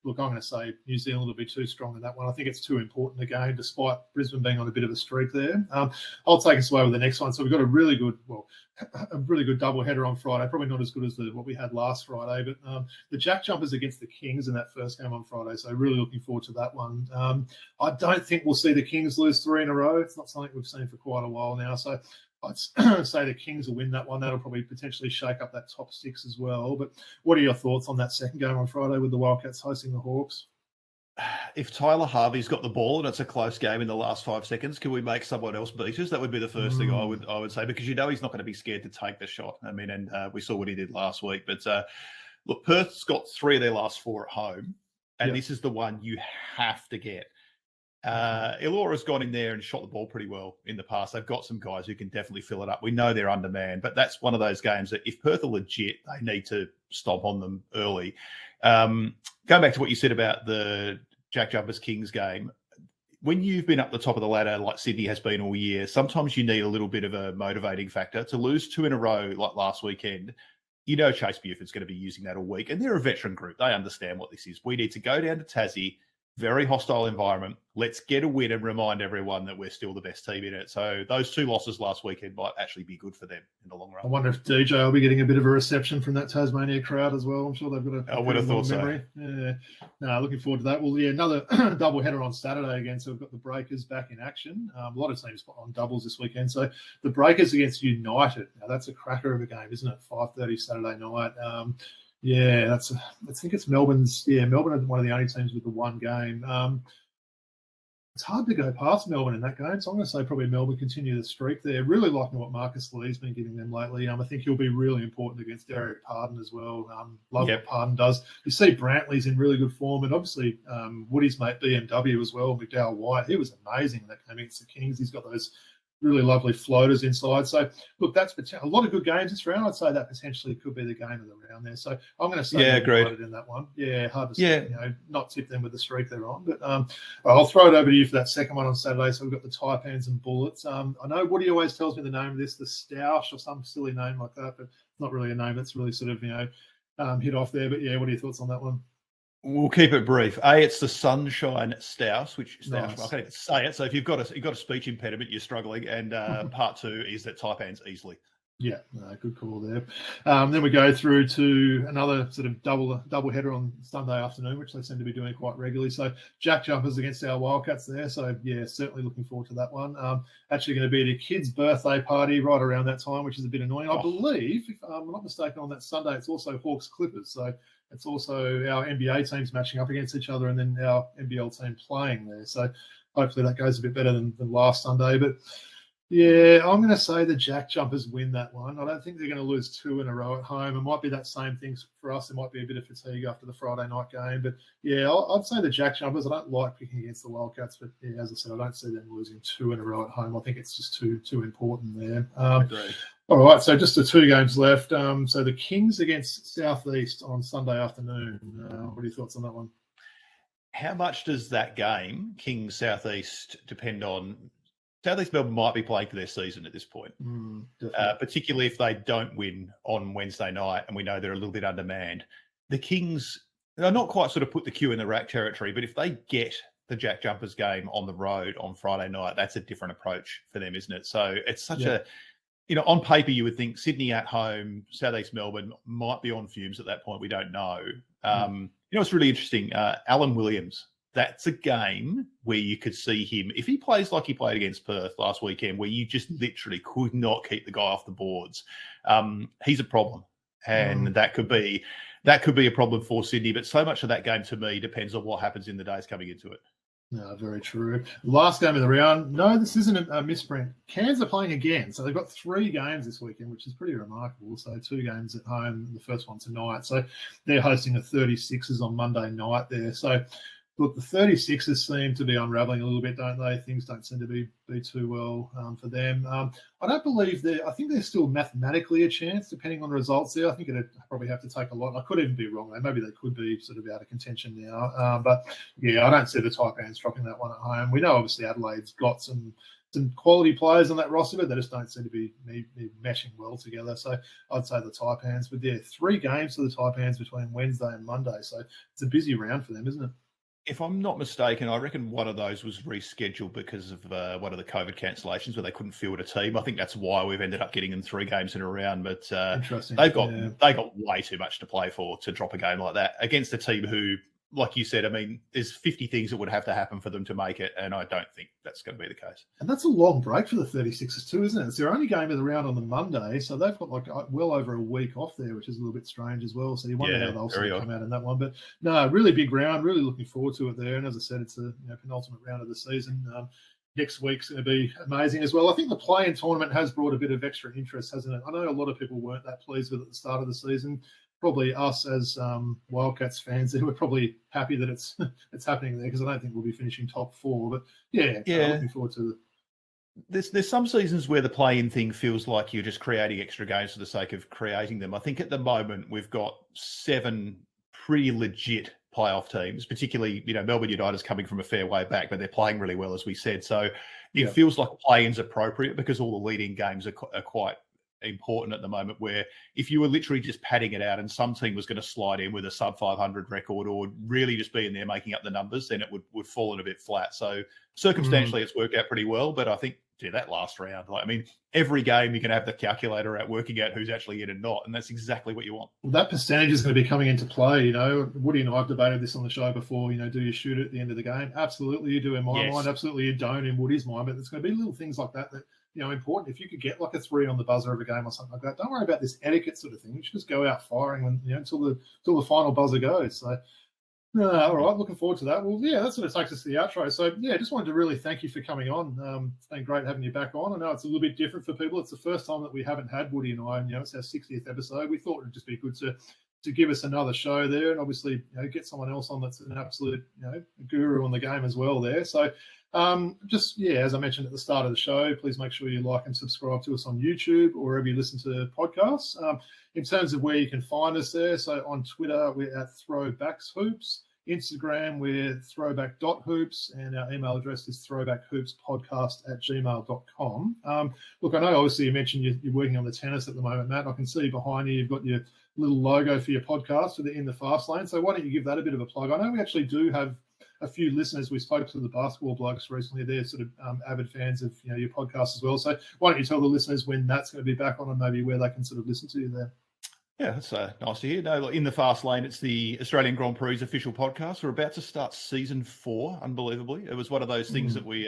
Look, I'm going to say New Zealand will be too strong in that one. I think it's too important a game, despite Brisbane being on a bit of a streak there. I'll take us away with the next one. So we've got a really good double header on Friday. Probably not as good as what we had last Friday, but the Jack Jumpers against the Kings in that first game on Friday. So really looking forward to that one. I don't think we'll see the Kings lose 3 in a row. It's not something we've seen for quite a while now. So I'd say the Kings will win that one. That'll probably potentially shake up that top 6 as well. But what are your thoughts on that second game on Friday with the Wildcats hosting the Hawks? if Tyler Harvey's got the ball and it's a close game in the last 5 seconds, can we make someone else beat us? That would be the first thing I would say, because he's not going to be scared to take the shot. I mean, and we saw what he did last week. But look, Perth's got 3 of their last 4 at home, and this is the one you have to get. Illawarra's gone in there and shot the ball pretty well in the past. They've got some guys who can definitely fill it up. We know they're undermanned, but that's one of those games that if Perth are legit, they need to stomp on them early. Going back to what you said about the Jack Jumpers Kings game, when you've been up the top of the ladder like Sydney has been all year, sometimes you need a little bit of a motivating factor. To lose 2 in a row like last weekend, you know Chase Buford's going to be using that all week, and they're a veteran group. They understand what this is. We need to go down to Tassie, very hostile environment. Let's get a win and remind everyone that we're still the best team in it. So those 2 losses last weekend might actually be good for them in the long run. I wonder if DJ will be getting a bit of a reception from that Tasmania crowd as well. I'm sure they've got I would have thought memory. Yeah. No, looking forward to that. Well, yeah, another double header on Saturday again. So we've got the Breakers back in action. A lot of teams on doubles this weekend. So the Breakers against United. Now that's a cracker of a game, isn't it? 5:30 Saturday night. Yeah, I think it's Melbourne's. Yeah, Melbourne are one of the only teams with the one game. It's hard to go past Melbourne in that game, so I'm going to say probably Melbourne continue the streak there. Really liking what Marcus Lee's been giving them lately. I think he'll be really important against Derek Pardon as well. Love what Pardon does. You see Brantley's in really good form, and obviously Woody's mate BMW as well, McDowell White. He was amazing in that game against the Kings. He's got those really lovely floaters inside. So, look, that's a lot of good games this round. I'd say that potentially could be the game of the round there. So, I'm going to say United in that one. Yeah, hard to say, not tip them with the streak they're on. But I'll throw it over to you for that second one on Saturday. So, we've got the Taipans and Bullets. I know Woody always tells me the name of this, the Stoush or some silly name like that, but it's not really a name that's really sort of, hit off there. But, yeah, what are your thoughts on that one? We'll keep it brief. It's the Sunshine Stouse, which nice. I can't even say it. So if you've got a speech impediment, you're struggling. And part 2 is that Taipans easily. Yeah, good call there. Then we go through to another sort of double header on Sunday afternoon, which they seem to be doing quite regularly. So Jack Jumpers against our Wildcats there. So yeah, certainly looking forward to that one. Actually going to be at a kid's birthday party right around that time, which is a bit annoying. I believe, if I'm not mistaken, on that Sunday it's also Hawks Clippers. So it's also our NBA teams matching up against each other, and then our NBL team playing there. So hopefully that goes a bit better than last Sunday. But yeah, I'm going to say the Jack Jumpers win that one. I don't think they're going to lose 2 in a row at home. It might be that same thing for us. There might be a bit of fatigue after the Friday night game. But yeah, I'd say the Jack Jumpers. I don't like picking against the Wildcats, but yeah, as I said, I don't see them losing 2 in a row at home. I think it's just too important there. All right, so just the 2 games left. So the Kings against Southeast on Sunday afternoon. What are your thoughts on that one? How much does that game, Kings Southeast, depend on? Southeast Melbourne might be playing for their season at this point, particularly if they don't win on Wednesday night, and we know they're a little bit undermanned. The Kings are not quite sort of put the queue in the rack territory, but if they get the Jack Jumpers game on the road on Friday night, that's a different approach for them, isn't it? So it's such a, on paper, you would think Sydney at home, Southeast Melbourne might be on fumes at that point. We don't know. It's really interesting. Alan Williams, that's a game where you could see him, if he plays like he played against Perth last weekend, where you just literally could not keep the guy off the boards. He's a problem. And that could be a problem for Sydney. But so much of that game, to me, depends on what happens in the days coming into it. No, very true. Last game of the round. No, this isn't a misprint. Cairns are playing again. So they've got 3 games this weekend, which is pretty remarkable. So 2 games at home, the first one tonight. So they're hosting the 36ers on Monday night there. So look, the 36ers seem to be unravelling a little bit, don't they? Things don't seem to be too well for them. I don't believe I think there's still mathematically a chance, depending on the results there. I think it'd probably have to take a lot. I could even be wrong there. Maybe they could be sort of out of contention now. But, yeah, I don't see the Taipans dropping that one at home. We know, obviously, Adelaide's got some quality players on that roster, but they just don't seem to be meshing well together. So I'd say the Taipans. But, yeah, 3 games for the Taipans between Wednesday and Monday. So it's a busy round for them, isn't it? If I'm not mistaken, I reckon one of those was rescheduled because of one of the COVID cancellations where they couldn't field a team. I think that's why we've ended up getting them 3 games in a round. But interesting. They got way too much to play for to drop a game like that against a team who like you said, I mean, there's 50 things that would have to happen for them to make it, and I don't think that's going to be the case. And that's a long break for the 36ers too, isn't it? It's their only game of the round on the Monday, so they've got like well over a week off there, which is a little bit strange as well. So you wonder how they'll sort of come out in that one. But no, really big round, really looking forward to it there. And as I said, it's a penultimate round of the season. Next week's going to be amazing as well. I think the play-in tournament has brought a bit of extra interest, hasn't it? I know a lot of people weren't that pleased with it at the start of the season. Probably us as Wildcats fans, we're probably happy that it's happening there, because I don't think we'll be finishing top 4. But yeah, looking forward to it. There's some seasons where the play-in thing feels like you're just creating extra games for the sake of creating them. I think at the moment we've got 7 pretty legit playoff teams, particularly, Melbourne United's coming from a fair way back, but they're playing really well, as we said. So it feels like play-in's appropriate, because all the leading games are quite important at the moment, where if you were literally just padding it out and some team was going to slide in with a sub 500 record or really just be in there making up the numbers, then it would fall in a bit flat. So circumstantially it's worked out pretty well, but I think that last round, every game you can have the calculator out working out who's actually in and not, and that's exactly what you want. Well, that percentage is going to be coming into play. Woody and I have debated this on the show before. Do you shoot it at the end of the game? Absolutely you do in my mind. Absolutely you don't in Woody's mind. But there's going to be little things like that important. If you could get like a 3 on the buzzer of a game or something like that, don't worry about this etiquette sort of thing. You should just go out firing when until the final buzzer goes. So all right, looking forward to that. Well, that sort of takes us to the outro. So just wanted to really thank you for coming on. It's been great having you back on. I know it's a little bit different for people. It's the first time that we haven't had Woody and I, and it's our 60th episode. We thought it would just be good to give us another show there, and obviously get someone else on that's an absolute guru on the game as well there. So as I mentioned at the start of the show, please make sure you like and subscribe to us on YouTube or wherever you listen to podcasts. In terms of where you can find us there, so on Twitter, we're at Throwbacks Hoops. Instagram, we're throwback.hoops, and our email address is throwbackhoopspodcast@gmail.com. Look, I know obviously you mentioned you're working on the tennis at the moment, Matt. I can see behind you, you've got your little logo for your podcast for the In the Fast Lane. So why don't you give that a bit of a plug? I know we actually do have a few listeners. We spoke to the basketball blokes recently. They're sort of avid fans of your podcast as well. So why don't you tell the listeners when that's going to be back on, and maybe where they can sort of listen to you there? Yeah, that's nice to hear. No, In the Fast Lane, it's the Australian Grand Prix official podcast. We're about to start season 4, unbelievably. It was one of those things that we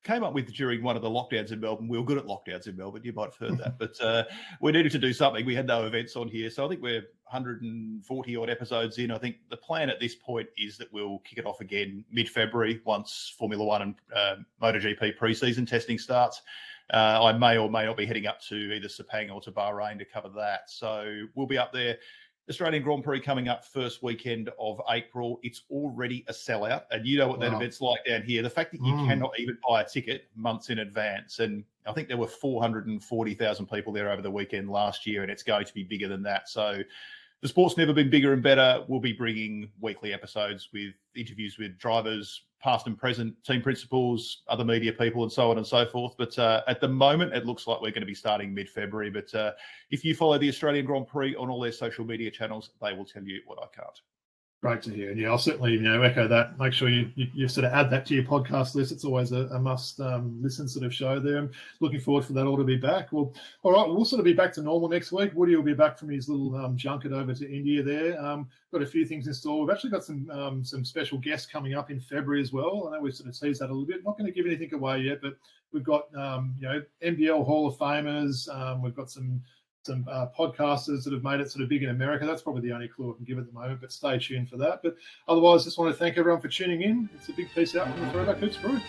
came up with during one of the lockdowns in Melbourne. We were good at lockdowns in Melbourne. You might have heard that. But we needed to do something. We had no events on here. So I think we're 140-odd episodes in. I think the plan at this point is that we'll kick it off again mid-February once Formula One and MotoGP pre-season testing starts. I may or may not be heading up to either Sepang or to Bahrain to cover that. So we'll be up there. Australian Grand Prix coming up first weekend of April. It's already a sellout, and you know what that event's like down here. The fact that you cannot even buy a ticket months in advance, and I think there were 440,000 people there over the weekend last year, and it's going to be bigger than that. So the sport's never been bigger and better. We'll be bringing weekly episodes with interviews with drivers, past and present, team principals, other media people, and so on and so forth. But at the moment, it looks like we're going to be starting mid-February. But if you follow the Australian Grand Prix on all their social media channels, they will tell you what I can't. Great to hear. Yeah, I'll certainly echo that. Make sure you sort of add that to your podcast list. It's always a must listen sort of show there. I'm looking forward for that all to be back. Well, all right, we'll sort of be back to normal next week. Woody will be back from his little junket over to India there. Got a few things in store. We've actually got some special guests coming up in February as well. I know we've sort of teased that a little bit. Not going to give anything away yet, but we've got NBL Hall of Famers. We've got some podcasters that have made it sort of big in America. That's probably the only clue I can give at the moment, but stay tuned for that. But otherwise, just want to thank everyone for tuning in. It's a big peace out from the Throwback Hoops crew.